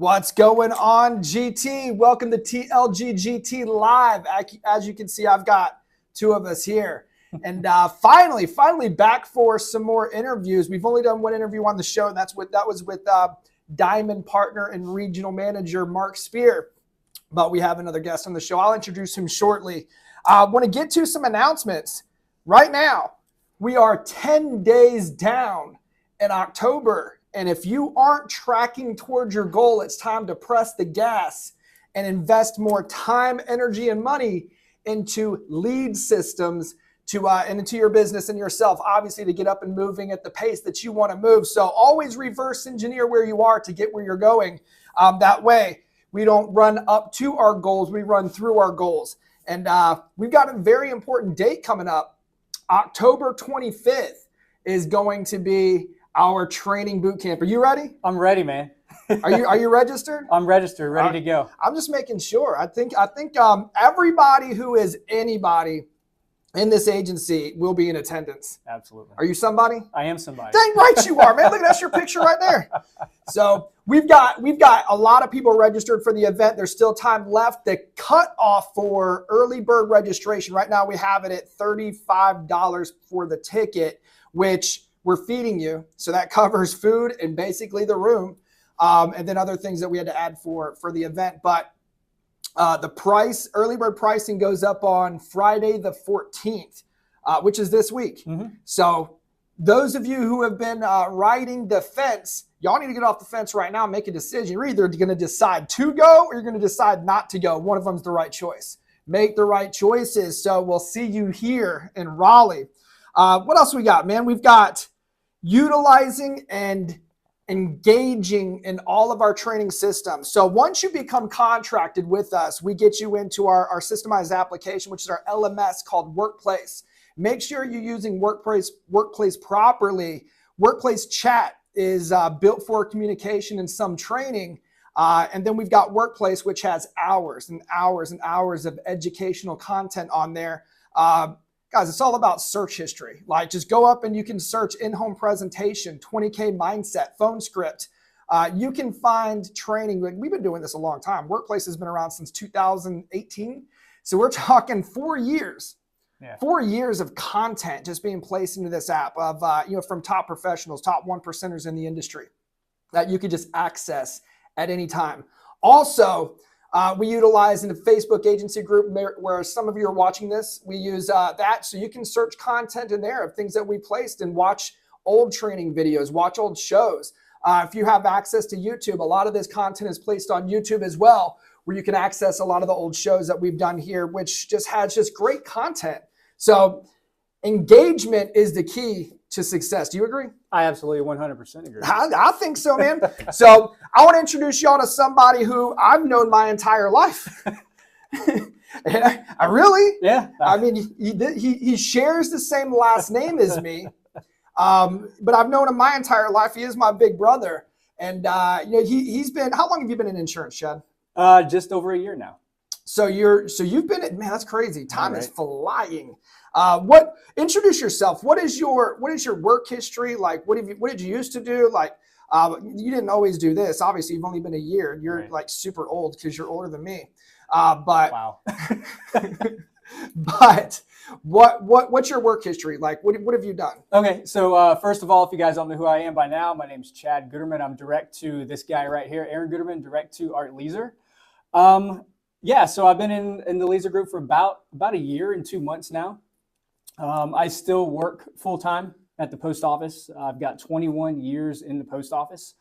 What's going on, GT? Welcome to TLG-GT Live. As you can see, I've got two of us here. And finally back for some more interviews. We've only done one interview on the show, and that was with Diamond partner and regional manager Mark Spear. But we have another guest on the show. I'll introduce him shortly. I want to get to some announcements. Right now, we are 10 days down in October. And if you aren't tracking towards your goal, it's time to press the gas and invest more time, energy, and money into lead systems and into your business and yourself, obviously, to get up and moving at the pace that you want to move. So always reverse engineer where you are to get where you're going. That way, we don't run up to our goals, we run through our goals. And we've got a very important date coming up. October 25th is going to be our training boot camp. Are you ready? I'm ready, man. Are you registered? I'm registered, ready to go. I'm just making sure. I think everybody who is anybody in this agency will be in attendance. Absolutely. Are you somebody? I am somebody. Dang right you are, man. Look, that's your picture right there. So we've got a lot of people registered for the event. There's still time left. The cutoff for early bird registration right now, we have it at $35 for the ticket, which we're feeding you. So that covers food and basically the room, and then other things that we had to add for the event. But the price, early bird pricing, goes up on Friday the 14th, which is this week. Mm-hmm. So those of you who have been riding the fence, y'all need to get off the fence right now and make a decision. You're either going to decide to go or you're going to decide not to go. One of them's the right choice. Make the right choices. So we'll see you here in Raleigh. What else we got, man? We've got utilizing and engaging in all of our training systems. So once you become contracted with us, we get you into our systemized application, which is our LMS called Workplace. Make sure you're using Workplace properly. Workplace chat is built for communication and some training. And then we've got Workplace, which has hours and hours and hours of educational content on there. Guys, it's all about search history. Like, just go up and you can search in-home presentation, 20K mindset, phone script. You can find training. We've been doing this a long time. Workplace has been around since 2018. So we're talking 4 years. Yeah. 4 years of content just being placed into this app of, from top professionals, top 1%ers in the industry that you could just access at any time. Also, we utilize in the Facebook agency group where some of you are watching this. We use that so you can search content in there of things that we placed and watch old training videos, watch old shows. If you have access to YouTube, a lot of this content is placed on YouTube as well, where you can access a lot of the old shows that we've done here, which has great content. So engagement is the key to success. Do you agree? I absolutely 100% agree. I think so, man. So I want to introduce y'all to somebody who I've known my entire life. I really? Yeah. I mean, he shares the same last name as me, but I've known him my entire life. He is my big brother. And, he's been, how long have you been in insurance, Chad? Just over a year now. So you've been man, that's crazy. Time is flying. Introduce yourself. What is your work history? Like, what did you used to do? Like, you didn't always do this. Obviously, you've only been a year. You're like super old because you're older than me. But wow. But what's your work history? Like, what have you done? Okay, so first of all, if you guys don't know who I am by now, my name's Chad Gooderman. I'm direct to this guy right here, Aaron Gooderman, direct to Art Leeser. Yeah, so I've been in the Leeser group for about a year and 2 months now. I still work full-time at the post office. I've got 21 years in the post office.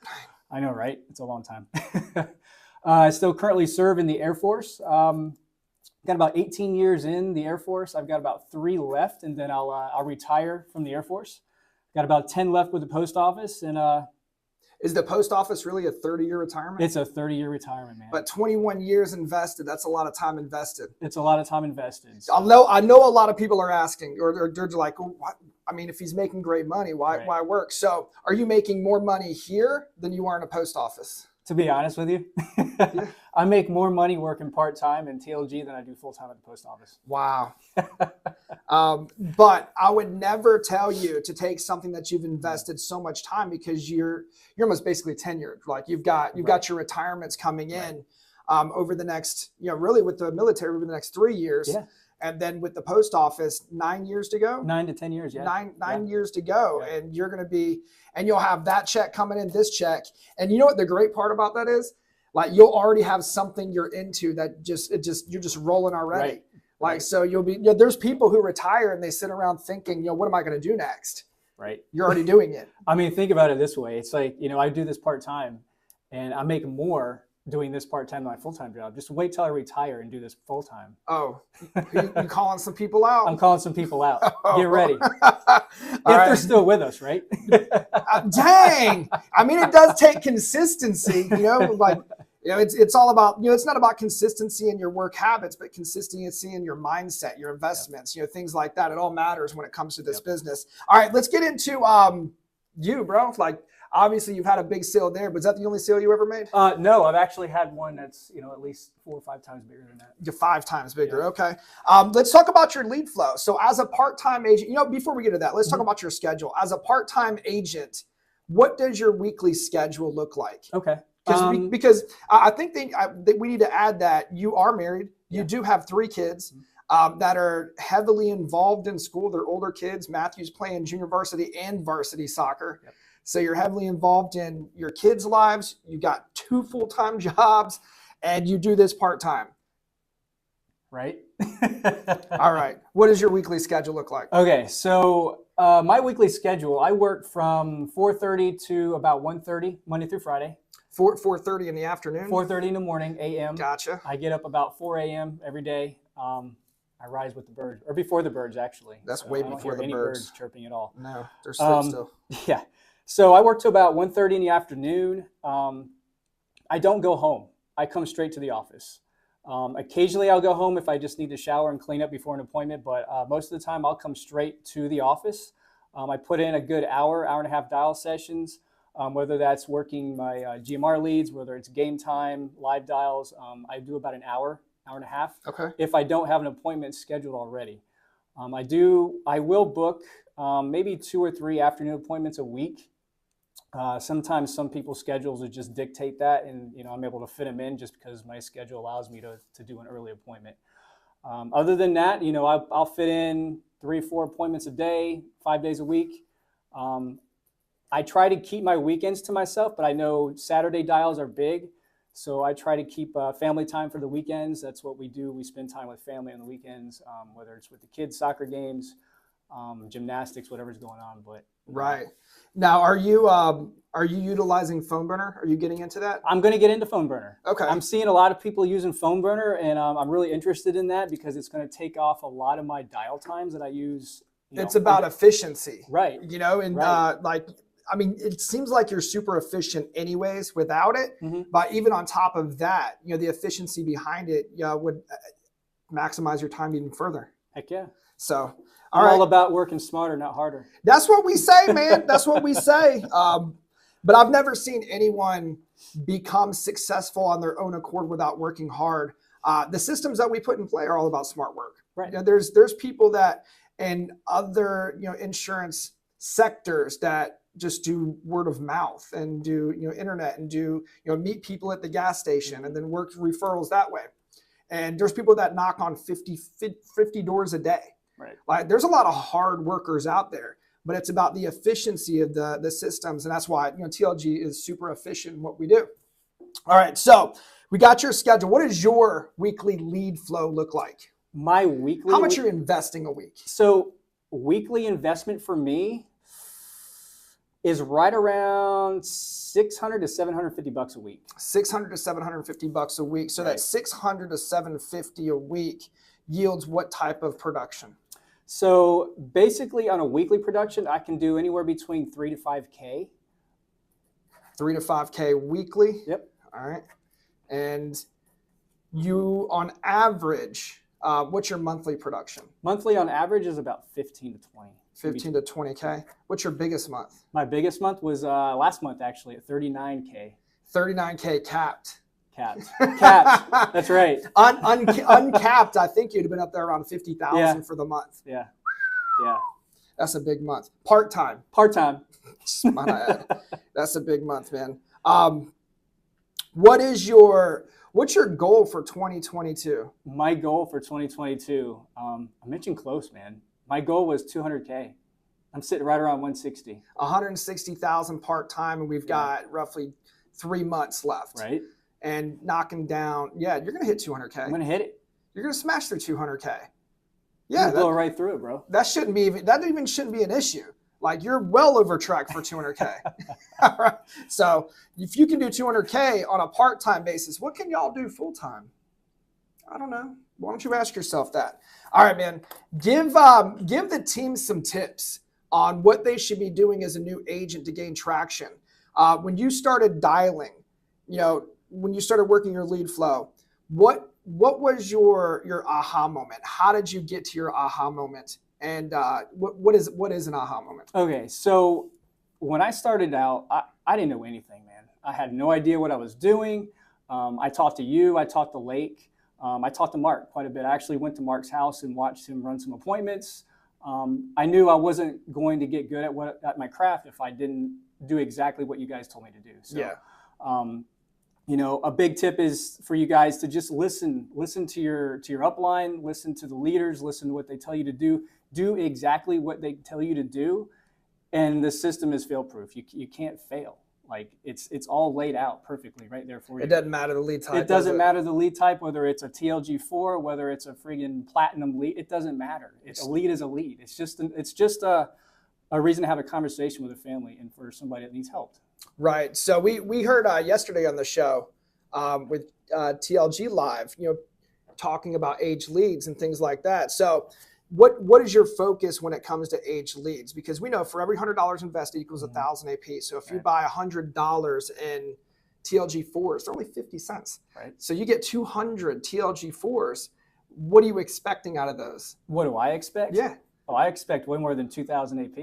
I know, right? It's a long time. I still currently serve in the Air Force. Got about 18 years in the Air Force. I've got about 3 left, and then I'll retire from the Air Force. Got about 10 left with the post office, and is the post office really a 30-year retirement? It's a 30-year retirement, man. But 21 years invested, that's a lot of time invested. It's a lot of time invested. So. I know a lot of people are asking, or they're like, oh, what? I mean, if he's making great money, why work? So are you making more money here than you are in a post office? To be honest with you, Yeah. I make more money working part-time in TLG than I do full-time at the post office. Wow. But I would never tell you to take something that you've invested so much time, because you're almost basically tenured. Like you've got your retirements coming in over the next, really with the military over the next 3 years. Yeah. And then with the post office, 9 years to go. 9 to 10 years, yeah. Nine years to go. Yeah. And you're going to be, and you'll have that check coming in, this check. And you know what the great part about that is? Like you'll already have something you're into that you're just rolling already. Right. Like, so you'll be, there's people who retire and they sit around thinking, what am I going to do next? Right. You're already doing it. I mean, think about it this way. It's like, I do this part-time and I make more doing this part-time than my full-time job. Just wait till I retire and do this full-time. Oh, you calling some people out? I'm calling some people out. Get ready. If right. they're still with us, right? Dang. I mean, it does take consistency, it's all about, it's not about consistency in your work habits, but consistency in your mindset, your investments, things like that. It all matters when it comes to this business. All right, let's get into you, bro. Like, obviously you've had a big sale there, but is that the only sale you ever made? No, I've actually had one that's, at least 4 or 5 times bigger than that. You're 5 times bigger. Yeah. Okay. Let's talk about your lead flow. So as a part-time agent, before we get to that, let's talk about your schedule. As a part-time agent, what does your weekly schedule look like? Okay. Because I think that we need to add that you are married. You do have 3 kids that are heavily involved in school. They're older kids. Matthew's playing junior varsity and varsity soccer. Yep. So you're heavily involved in your kids' lives. You got 2 full-time jobs and you do this part-time. Right. All right. What does your weekly schedule look like? Okay. So my weekly schedule, I work from 4:30 to about 1:30, Monday through Friday. 4:30 in the afternoon? 4:30 in the morning, a.m. Gotcha. I get up about 4 a.m. every day. I rise with the birds, or before the birds, actually. That's way before the birds. Birds chirping at all. No, they're asleep still. Yeah. So I work to about 1:30 in the afternoon. I don't go home. I come straight to the office. Occasionally I'll go home if I just need to shower and clean up before an appointment, but most of the time I'll come straight to the office. I put in a good hour and a half dial sessions, whether that's working my GMR leads, whether it's game time, live dials. I do about an hour and a half. Okay. If I don't have an appointment scheduled already. I will book maybe 2 or 3 afternoon appointments a week. Sometimes some people's schedules would just dictate that, and I'm able to fit them in just because my schedule allows me to do an early appointment. Other than that, I'll fit in 3 or 4 appointments a day, 5 days a week. I try to keep my weekends to myself, but I know Saturday dials are big, so I try to keep family time for the weekends. That's what we do. We spend time with family on the weekends, whether it's with the kids' soccer games, gymnastics, whatever's going on. But right now, are you utilizing phone burner? Are you getting into that? I'm going to get into phone burner. Okay. I'm seeing a lot of people using phone burner, and I'm really interested in that because it's going to take off a lot of my dial times that I use. It's about efficiency, right? I mean, it seems like you're super efficient anyways without it. Mm-hmm. But even on top of that, the efficiency behind it would maximize your time even further. Heck yeah. So all about working smarter, not harder. That's what we say, man. That's what we say. But I've never seen anyone become successful on their own accord without working hard. The systems that we put in play are all about smart work. Right. There's people that in other insurance sectors that just do word of mouth and do internet and do meet people at the gas station and then work referrals that way. And there's people that knock on 50 doors a day. Right. Like there's a lot of hard workers out there, but it's about the efficiency of the systems, and that's why TLG is super efficient in what we do. All right, so we got your schedule. What does your weekly lead flow look like? My weekly. How much you're investing a week? So weekly investment for me is right around $600 to $750 a week. $600 to $750 a week. So right. That $600 to $750 a week yields what type of production? So basically on a weekly production, I can do anywhere between 3 to 5K. 3 to 5K weekly? Yep. All right. And you, on average, what's your monthly production? Monthly on average is about 15 to 20. 15 to 20K. What's your biggest month? My biggest month was last month, actually, at 39K. 39K capped. Capped. Capped. That's right. Uncapped, I think you'd have been up there around 50,000 for the month. Yeah. Yeah. That's a big month. Part-time. Part-time. That's a big month, man. What's your goal for 2022? My goal for 2022, I'm itching close, man. My goal was 200K. I'm sitting right around 160. 160,000 part-time, and we've got roughly 3 months left. Right. And knocking down, you're going to hit 200K. I'm going to hit it. You're going to smash through 200K. Yeah, blow right through it, bro. That shouldn't be an issue. Like, you're well over track for 200K. All right. So if you can do 200K on a part-time basis, what can y'all do full-time? I don't know. Why don't you ask yourself that? All right, man. Give the team some tips on what they should be doing as a new agent to gain traction. When you started dialing, when you started working your lead flow, what was your aha moment? How did you get to your aha moment? And what is an aha moment? Okay, so when I started out, I didn't know anything, man. I had no idea what I was doing. I talked to you. I talked to Lake. I talked to Mark quite a bit. I actually went to Mark's house and watched him run some appointments. I knew I wasn't going to get good at my craft if I didn't do exactly what you guys told me to do. So, a big tip is for you guys to just listen to your upline, listen to the leaders, listen to what they tell you to do exactly what they tell you to do. And the system is fail proof. You can't fail. Like it's all laid out perfectly right there for you. It doesn't matter the lead type. It doesn't matter the lead type, whether it's a TLG4, whether it's a friggin' platinum lead. It doesn't matter. A lead is a lead. It's just a reason to have a conversation with a family and for somebody that needs help. Right. So we heard yesterday on the show with TLG Live, talking about age leads and things like that. So what is your focus when it comes to age leads? Because we know for every $100 invested equals 1,000 AP. So if you buy $100 in TLG4s, they're only 50 cents. Right. So you get 200 TLG4s. What are you expecting out of those? What do I expect? Yeah. Oh, I expect way more than 2,000 AP.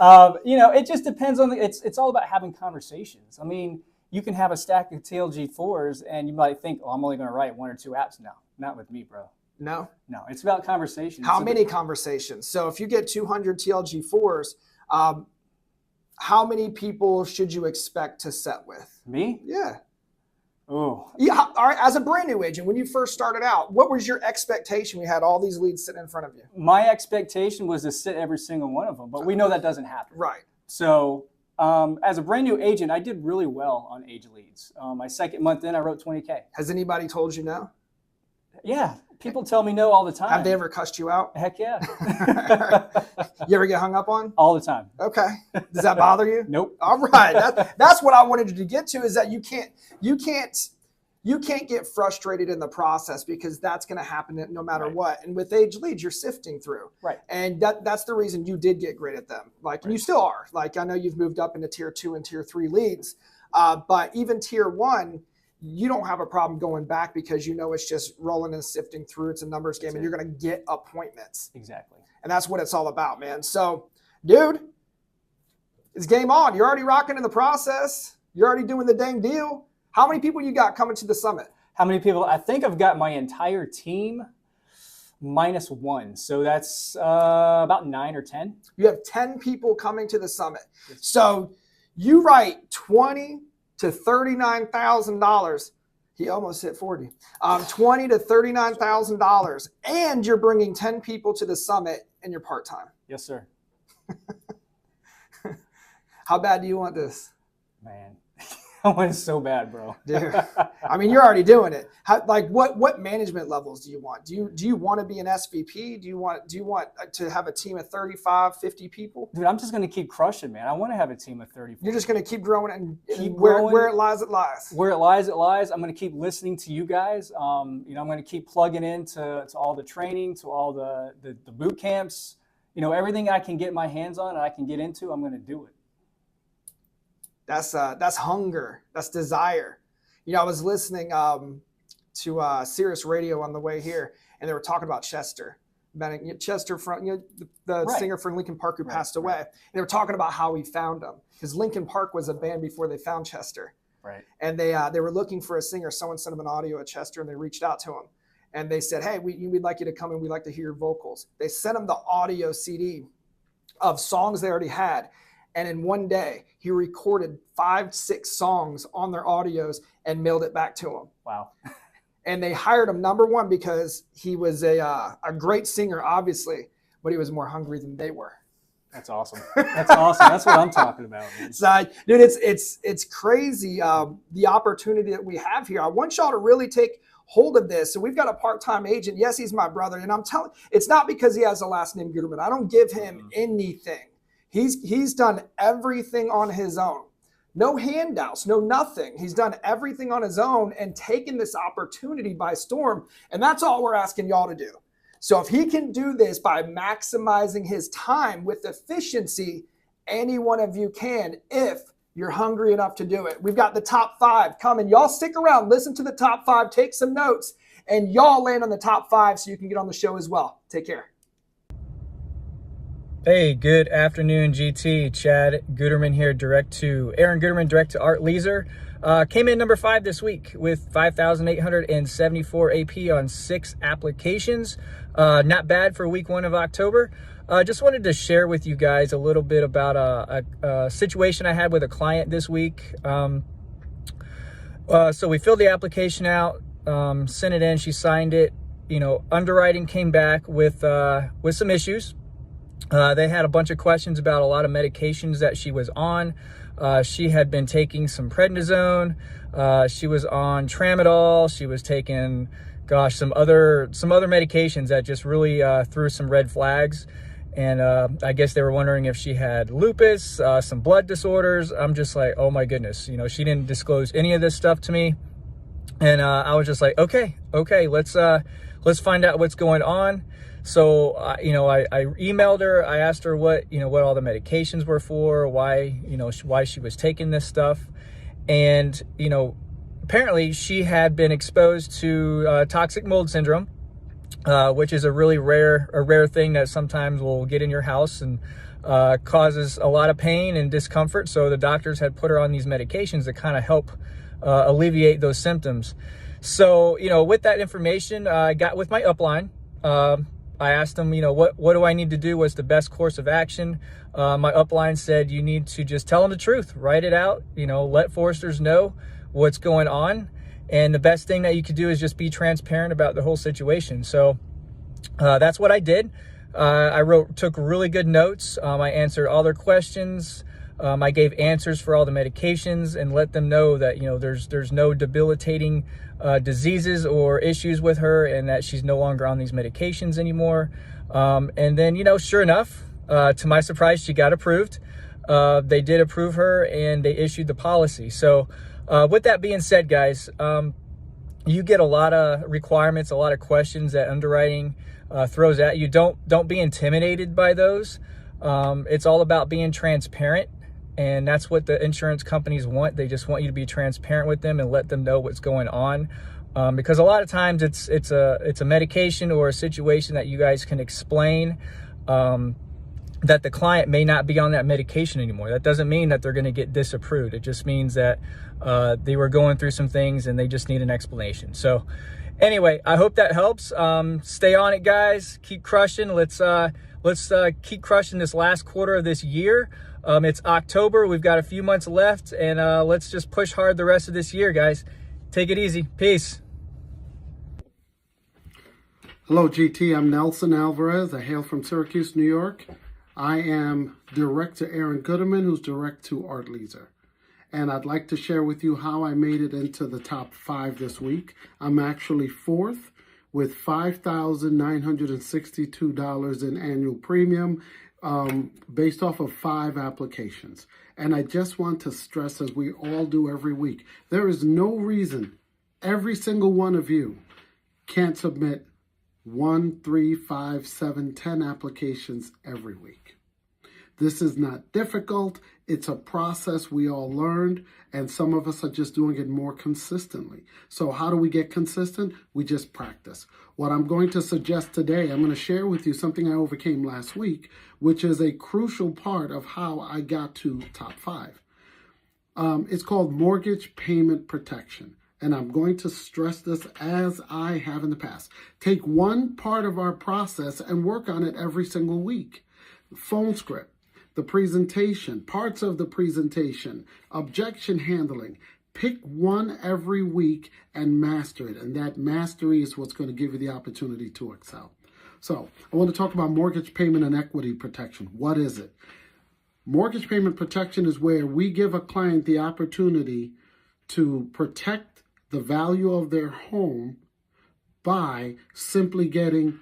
It just depends on it's all about having conversations. I mean, you can have a stack of TLG4s and you might think, I'm only going to write 1 or 2 apps. No, not with me, bro. No, it's about conversations. How many conversations? So if you get 200 TLG4s, how many people should you expect to set with? Me? Yeah. Oh. Yeah. All right. As a brand new agent, when you first started out, what was your expectation? We had all these leads sitting in front of you. My expectation was to sit every single one of them, but we know that doesn't happen. Right. So as a brand new agent, I did really well on age leads. My second month in, I wrote 20K. Has anybody told you no? Yeah. People tell me no all the time. Have they ever cussed you out? Heck yeah. You ever get hung up on? All the time. Okay. Does that bother you? Nope. All right. That's what I wanted to get to, is that you can't get frustrated in the process, because that's going to happen no matter what. And with age leads, you're sifting through. Right. And that's the reason you did get great at them. And you still are. I know you've moved up into tier 2 and tier 3 leads, but even tier 1, you don't have a problem going back, because it's just rolling and sifting through. It's a numbers game, and you're going to get appointments. Exactly. And that's what it's all about, man. So, dude, it's game on. You're already rocking in the process. You're already doing the dang deal. How many people you got coming to the summit? How many people? I think I've got my entire team minus 1. So that's about 9 or 10. You have 10 people coming to the summit. So you write $20,000 to $39,000. He almost hit 40. $20,000 to $39,000, and you're bringing 10 people to the summit, and you're part-time. Yes, sir. How bad do you want this? Man, I want it so bad, bro. Dude, I mean, you're already doing it. What management levels do you want? Do you want to be an SVP? Do you want to have a team of 35, 50 people? Dude, I'm just going to keep crushing, man. I want to have a team of 30. You're just going to keep growing and keep where it lies, it lies. Where it lies, it lies. I'm going to keep listening to you guys. I'm going to keep plugging into all the training, to all the boot camps. Everything I can get my hands on and I can get into, I'm going to do it. That's hunger. That's desire. I was listening to Sirius Radio on the way here, and they were talking about Chester. Chester from the Right. singer from Linkin Park who Right, passed away. And they were talking about how he found him because Linkin Park was a band before they found Chester. Right. And they were looking for a singer. Someone sent them an audio at Chester, and they reached out to him. And they said, hey, we'd like you to come and we'd like to hear your vocals. They sent him the audio CD of songs they already had. And in one day, he recorded 5-6 songs on their audios and mailed it back to them. Wow. And they hired him, number one, because he was a great singer, obviously, but he was more hungry than they were. That's awesome. That's awesome. That's what I'm talking about, man. So, dude, it's crazy, the opportunity that we have here. I want y'all to really take hold of this. So we've got a part-time agent. Yes, he's my brother. And I'm telling, it's not because he has the last name Guterman. I don't give him anything. He's done everything on his own. No handouts, no nothing. He's done everything on his own and taken this opportunity by storm. And that's all we're asking y'all to do. So if he can do this by maximizing his time with efficiency, any one of you can if you're hungry enough to do it. We've got the top 5 coming. Y'all stick around, listen to the top 5, take some notes, and y'all land on the top 5 so you can get on the show as well. Take care. Hey, good afternoon, GT. Chad Guterman here, Aaron Guterman, direct to Art Leaser. Came in number 5 this week with 5,874 AP on 6 applications. Not bad for week 1 of October. Just wanted to share with you guys a little bit about a situation I had with a client this week. So we filled the application out, sent it in, she signed it. Underwriting came back with some issues. They had a bunch of questions about a lot of medications that she was on. She had been taking some prednisone. She was on tramadol. She was taking, some other medications that just really threw some red flags. And I guess they were wondering if she had lupus, some blood disorders. I'm just like, oh my goodness. She didn't disclose any of this stuff to me. And I was just like, okay, let's find out what's going on. So, I emailed her. I asked her what all the medications were for, why she was taking this stuff. And, apparently she had been exposed to toxic mold syndrome, which is a really rare thing that sometimes will get in your house and causes a lot of pain and discomfort. So the doctors had put her on these medications to kind of help alleviate those symptoms. So, with that information, I got with my upline. I asked them, what do I need to do? What's the best course of action? My upline said, you need to just tell them the truth, write it out, let Foresters know what's going on. And the best thing that you could do is just be transparent about the whole situation. So that's what I did. Took really good notes. I answered all their questions. I gave answers for all the medications and let them know that, there's no debilitating diseases or issues with her and that she's no longer on these medications anymore. And then, sure enough, to my surprise, she got approved. They did approve her and they issued the policy. So with that being said, guys, you get a lot of requirements, a lot of questions that underwriting throws at you. Don't be intimidated by those. It's all about being transparent. And that's what the insurance companies want. They just want you to be transparent with them and let them know what's going on. Because a lot of times it's a medication or a situation that you guys can explain that the client may not be on that medication anymore. That doesn't mean that they're going to get disapproved. It just means that they were going through some things and they just need an explanation. So anyway, I hope that helps. Stay on it, guys. Keep crushing. Let's keep crushing this last quarter of this year. It's October. We've got a few months left, and let's just push hard the rest of this year, guys. Take it easy. Peace. Hello, GT. I'm Nelson Alvarez. I hail from Syracuse, New York. I am direct to Aaron Guterman, who's direct to Art Leaser. And I'd like to share with you how I made it into the top 5 this week. I'm actually 4th with $5,962 in annual premium. Based off of 5 applications. And I just want to stress, as we all do every week, there is no reason every single one of you can't submit 1, 3, 5, 7, 10 applications every week. This is not difficult. It's a process we all learned, and some of us are just doing it more consistently. So how do we get consistent? We just practice. What I'm going to suggest today, I'm going to share with you something I overcame last week, which is a crucial part of how I got to top 5. It's called mortgage payment protection. And I'm going to stress this as I have in the past. Take one part of our process and work on it every single week. Phone script, the presentation, parts of the presentation, objection handling. Pick one every week and master it. And that mastery is what's going to give you the opportunity to excel. So I want to talk about mortgage payment and equity protection. What is it? Mortgage payment protection is where we give a client the opportunity to protect the value of their home by simply getting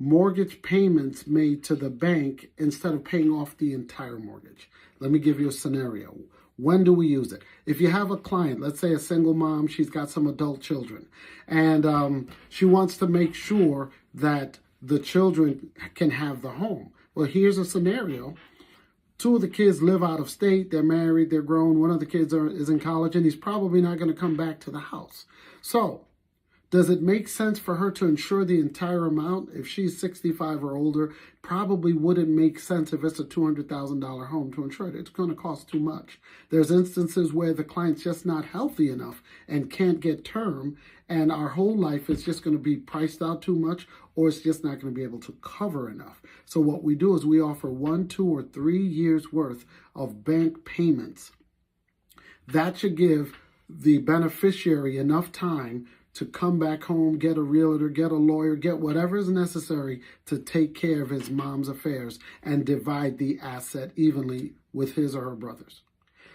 mortgage payments made to the bank instead of paying off the entire mortgage. Let me give you a scenario. When do we use it? If you have a client, let's say a single mom, she's got some adult children, and she wants to make sure that the children can have the home. Well, here's a scenario. 2 of the kids live out of state. They're married. They're grown. One of the kids is in college, and he's probably not going to come back to the house. So does it make sense for her to insure the entire amount? If she's 65 or older, probably wouldn't make sense if it's a $200,000 home to insure it. It's going to cost too much. There's instances where the client's just not healthy enough and can't get term, and our whole life is just going to be priced out too much, or it's just not going to be able to cover enough. So what we do is we offer 1, 2, or 3 years worth of bank payments. That should give the beneficiary enough time to come back home, get a realtor, get a lawyer, get whatever is necessary to take care of his mom's affairs and divide the asset evenly with his or her brothers.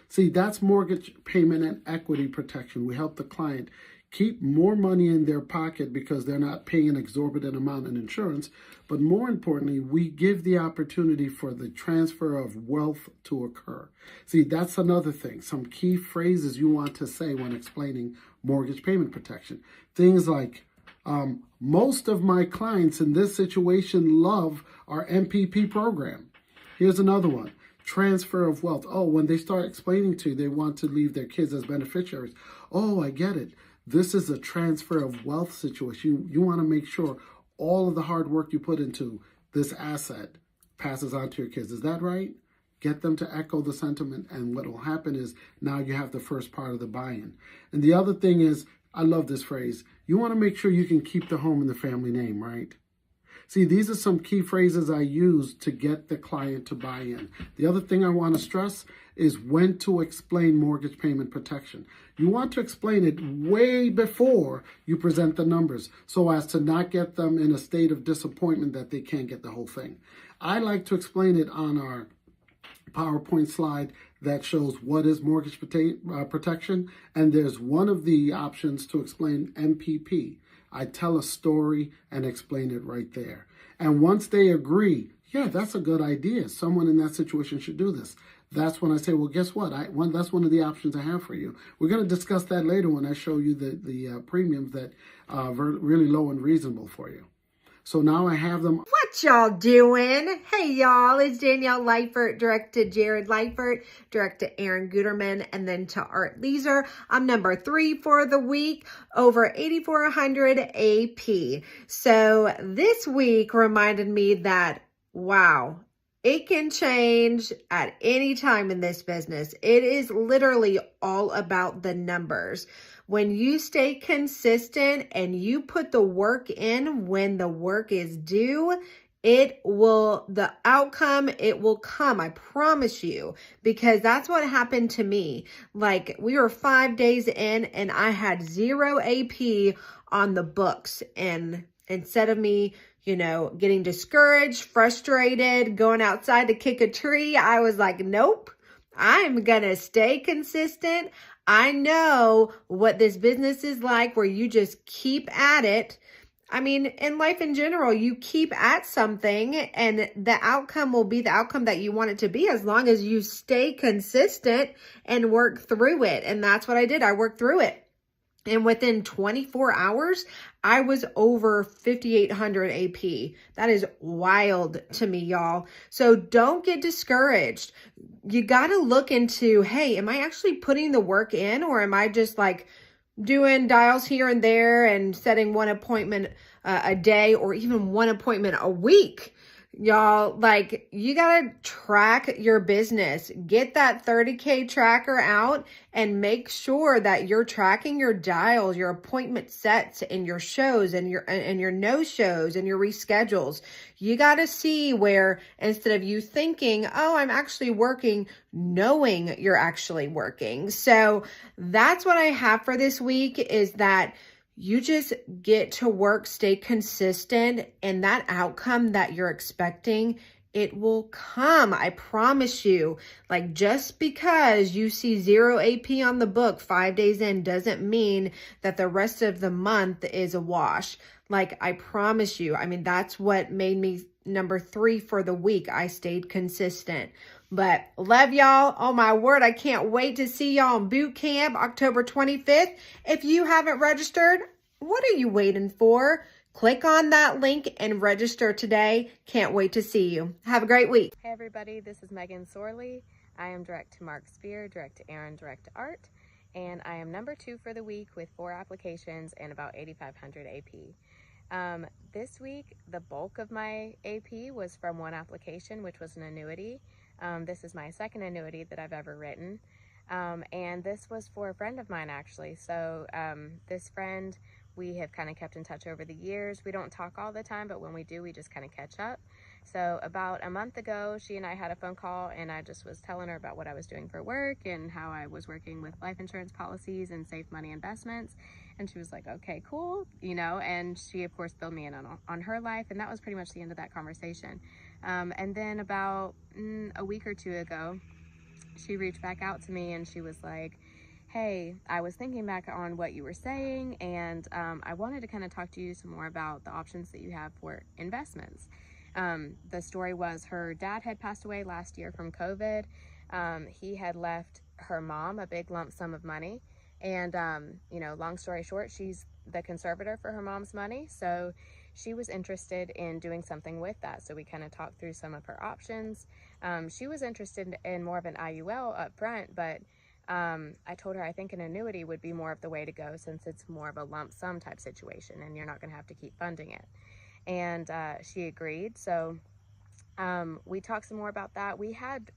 See, that's mortgage payment and equity protection. We help the client keep more money in their pocket because they're not paying an exorbitant amount in insurance. But more importantly, we give the opportunity for the transfer of wealth to occur. See, that's another thing. Some key phrases you want to say when explaining mortgage payment protection. Things like, most of my clients in this situation love our MPP program. Here's another one. Transfer of wealth. Oh, when they start explaining to you, they want to leave their kids as beneficiaries. Oh, I get it. This is a transfer of wealth situation. You want to make sure all of the hard work you put into this asset passes on to your kids. Is that right? Get them to echo the sentiment, and what will happen is now you have the first part of the buy-in. And the other thing is, I love this phrase, you want to make sure you can keep the home in the family name, right? See, these are some key phrases I use to get the client to buy in. The other thing I want to stress is when to explain mortgage payment protection. You want to explain it way before you present the numbers so as to not get them in a state of disappointment that they can't get the whole thing. I like to explain it on our PowerPoint slide that shows what is mortgage protection, and there's one of the options to explain MPP. I tell a story and explain it right there. And once they agree, yeah, that's a good idea, someone in that situation should do this, that's when I say, well, guess what? That's one of the options I have for you. We're going to discuss that later when I show you the premiums that are really low and reasonable for you. So now I have them. What y'all doing? Hey y'all, it's Danielle Leifert, direct to Jared Leifert, direct to Aaron Guterman, and then to Art Leeser. I'm number 3 for the week, over 8,400 AP. So this week reminded me that, wow, it can change at any time in this business. It is literally all about the numbers. When you stay consistent and you put the work in when the work is due, the outcome will come, I promise you, because that's what happened to me. Like, we were 5 days in and I had 0 AP on the books. And instead of me, getting discouraged, frustrated, going outside to kick a tree, I was like, nope, I'm gonna stay consistent. I know what this business is like, where you just keep at it. I mean, in life in general, you keep at something and the outcome will be the outcome that you want it to be, as long as you stay consistent and work through it. And that's what I did. I worked through it. And within 24 hours, I was over 5,800 AP. That is wild to me, y'all. So don't get discouraged. You got to look into, hey, am I actually putting the work in, or am I just like doing dials here and there and setting one appointment a day, or even one appointment a week? Y'all, like, you gotta track your business. Get that 30K tracker out and make sure that you're tracking your dials, your appointment sets, and your shows, and your no-shows, and your reschedules. You gotta see where, instead of you thinking, oh, I'm actually working, knowing you're actually working. So that's what I have for this week, is that you just get to work, stay consistent, and that outcome that you're expecting, it will come. I promise you. Like, just because you see 0 AP on the book 5 days in doesn't mean that the rest of the month is a wash. Like, I promise you. I mean, that's what made me number 3 for the week. I stayed consistent. But love y'all. Oh my word, I can't wait to see y'all in boot camp October 25th. If you haven't registered, what are you waiting for? Click on that link and register today. Can't wait to see you. Have a great week. Hey everybody, this is Megan Sorley. I am direct to Mark Spear, direct to Aaron, direct to Art, and I am number 2 for the week with 4 applications and about 8,500 AP. This week, the bulk of my AP was from one application, which was an annuity. This is my second annuity that I've ever written. And this was for a friend of mine, actually. So this friend, we have kind of kept in touch over the years. We don't talk all the time, but when we do, we just kind of catch up. So about a month ago, she and I had a phone call, and I just was telling her about what I was doing for work and how I was working with life insurance policies and safe money investments. And she was like, okay, cool, you know, and she, of course, filled me in on her life, and that was pretty much the end of that conversation. And then about a week or 2 ago, she reached back out to me, and she was like, hey, I was thinking back on what you were saying, and I wanted to kind of talk to you some more about the options that you have for investments. The story was her dad had passed away last year from COVID. He had left her mom a big lump sum of money, and you know, long story short, she's the conservator for her mom's money, so she was interested in doing something with that. So we kind of talked through some of her options. She was interested in more of an IUL up front, but I told her I think an annuity would be more of the way to go, since it's more of a lump sum type situation and you're not going to have to keep funding it. And she agreed. So we talked some more about that. We had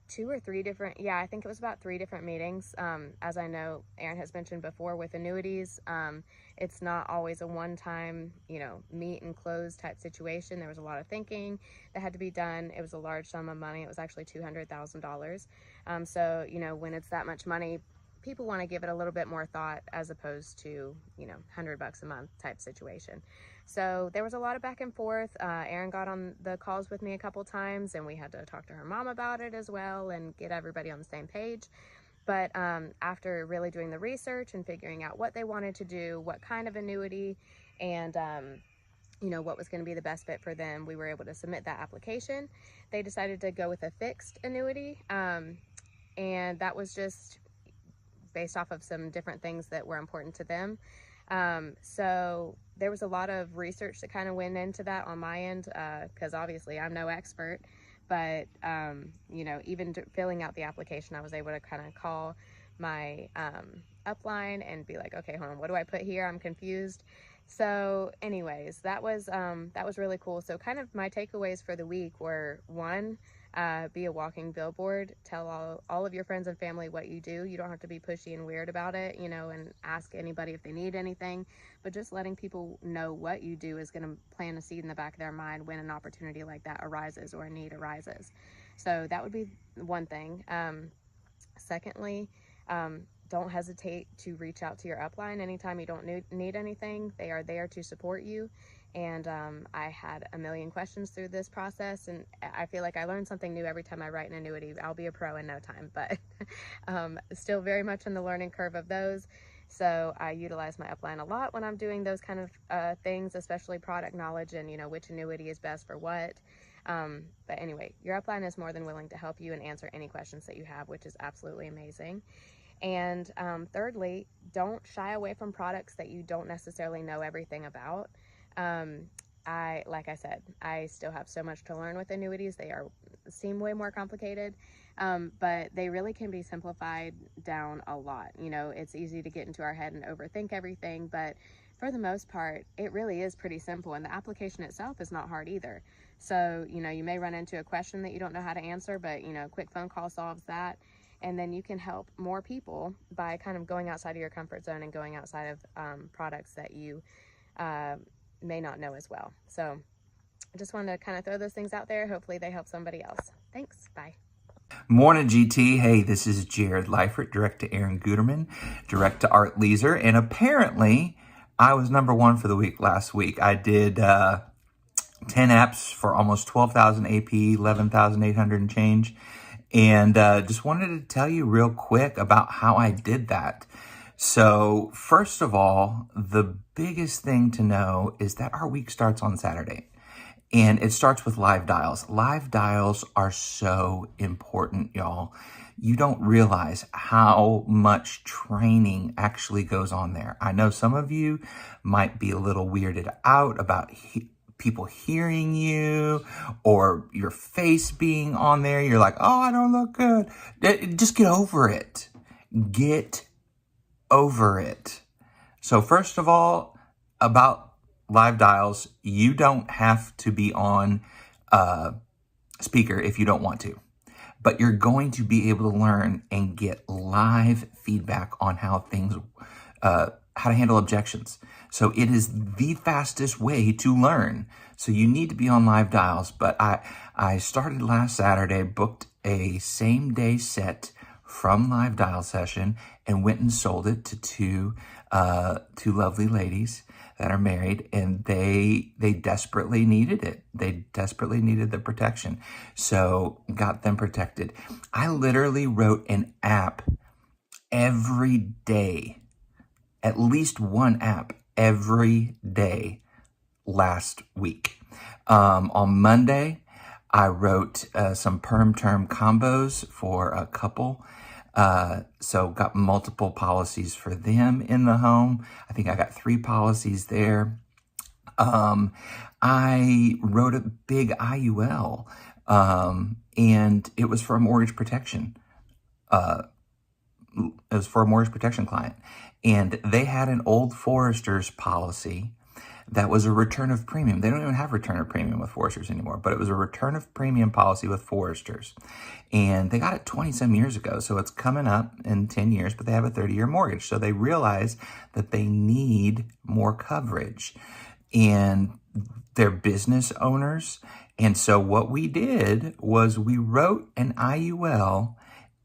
2 or 3 different, I think it was about 3 different meetings. As I know Aaron has mentioned before, with annuities, it's not always a one-time, you know, meet and close type situation. There was a lot of thinking that had to be done. It was a large sum of money. It was actually $200,000. So, you know, when it's that much money, people want to give it a little bit more thought, as opposed to, you know, $100 a month type situation. So there was a lot of back and forth. Aaron got on the calls with me a couple times, and we had to talk to her mom about it as well and get everybody on the same page. But after really doing the research and figuring out what they wanted to do, what kind of annuity, and you know, what was going to be the best fit for them, we were able to submit that application. They decided to go with a fixed annuity, and that was just based off of some different things that were important to them. So there was a lot of research that kind of went into that on my end, because obviously I'm no expert, but you know, even filling out the application, I was able to kind of call my upline and be like, okay, hold on, what do I put here? I'm confused. So anyways, that was really cool. So kind of my takeaways for the week were, 1, be a walking billboard. Tell all of your friends and family what you do. You don't have to be pushy and weird about it, you know, and ask anybody if they need anything, but just letting people know what you do is going to plant a seed in the back of their mind when an opportunity like that arises or a need arises. So that would be one thing. Secondly, don't hesitate to reach out to your upline anytime you don't need anything. They are there to support you. And I had a million questions through this process, and I feel like I learn something new every time I write an annuity. I'll be a pro in no time, but still very much in the learning curve of those. So I utilize my upline a lot when I'm doing those kind of things, especially product knowledge and, you know, which annuity is best for what. But anyway, your upline is more than willing to help you and answer any questions that you have, which is absolutely amazing. And thirdly, don't shy away from products that you don't necessarily know everything about. Like I said, I still have so much to learn with annuities. They seem way more complicated, but they really can be simplified down a lot. You know, it's easy to get into our head and overthink everything, but for the most part, it really is pretty simple, and the application itself is not hard either. So, you know, you may run into a question that you don't know how to answer, but, you know, a quick phone call solves that. And then you can help more people by kind of going outside of your comfort zone and going outside of products that you may not know as well. So I just wanted to kind of throw those things out there. Hopefully they help somebody else. Thanks. Bye. Morning, GT. Hey, this is Jared Leifert, direct to Aaron Guterman, direct to Art Leeser. And apparently, I was #1 for the week last week. I did 10 apps for almost 12,000 AP, 11,800 and change. And just wanted to tell you real quick about how I did that. So first of all, the biggest thing to know is that our week starts on Saturday. And it starts with live dials. Live dials are so important, y'all. You don't realize how much training actually goes on there. I know some of you might be a little weirded out about people hearing you or your face being on there. You're like, oh, I don't look good. Just get over it. Get over it. So first of all, about live dials, you don't have to be on speaker if you don't want to, but you're going to be able to learn and get live feedback on how things, how to handle objections. So it is the fastest way to learn. So you need to be on live dials. But I started last Saturday, booked a same day set from live dial session and went and sold it to two lovely ladies that are married, and they desperately needed it. They desperately needed the protection. So got them protected. I literally wrote an app every day, at least one app every day last week. On Monday, I wrote some perm term combos for a couple. So got multiple policies for them in the home. I think I got 3 policies there. I wrote a big IUL, and it was for a mortgage protection. It was for a mortgage protection client, and they had an Old Forester's policy that was a return of premium. They don't even have return of premium with Foresters anymore, but it was a return of premium policy with Foresters. And they got it 20-some years ago, so it's coming up in 10 years, but they have a 30-year mortgage. So they realize that they need more coverage. And they're business owners. And so what we did was we wrote an IUL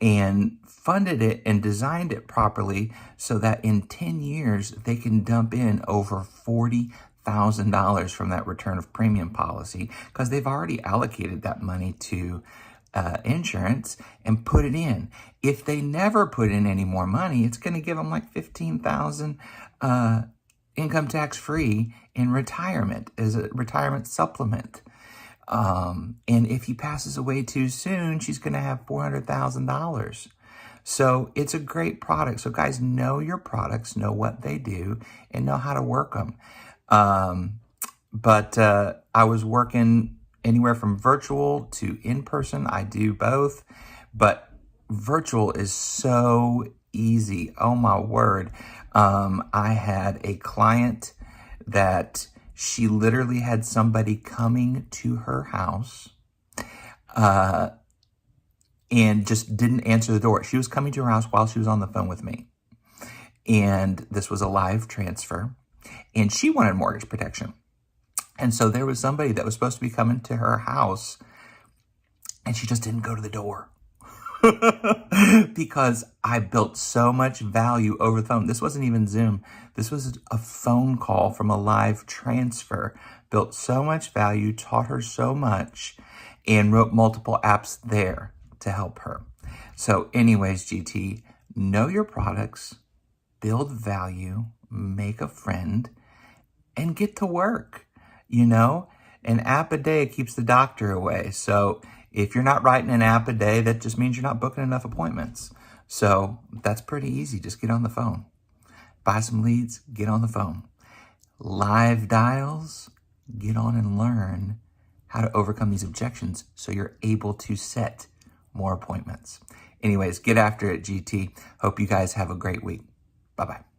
and funded it and designed it properly so that in 10 years, they can dump in over $40,000 from that return of premium policy because they've already allocated that money to insurance and put it in. If they never put in any more money, it's going to give them like $15,000 income tax free in retirement as a retirement supplement. And if he passes away too soon, she's going to have $400,000. So it's a great product. So guys, know your products, know what they do, and know how to work them. But I was working anywhere from virtual to in-person. I do both, but virtual is so easy. Oh my word. I had a client that she literally had somebody coming to her house, and just didn't answer the door. She was coming to her house while she was on the phone with me. And this was a live transfer, and she wanted mortgage protection. And so there was somebody that was supposed to be coming to her house, and she just didn't go to the door because I built so much value over the phone. This wasn't even Zoom. This was a phone call from a live transfer. Built so much value, taught her so much, and wrote multiple apps there to help her. So anyways, GT, know your products, build value, make a friend, and get to work. You know, an app a day keeps the doctor away. So if you're not writing an app a day, that just means you're not booking enough appointments. So that's pretty easy. Just get on the phone. Buy some leads, get on the phone. Live dials, get on and learn how to overcome these objections so you're able to set more appointments. Anyways, get after it, GT. Hope you guys have a great week. Bye-bye.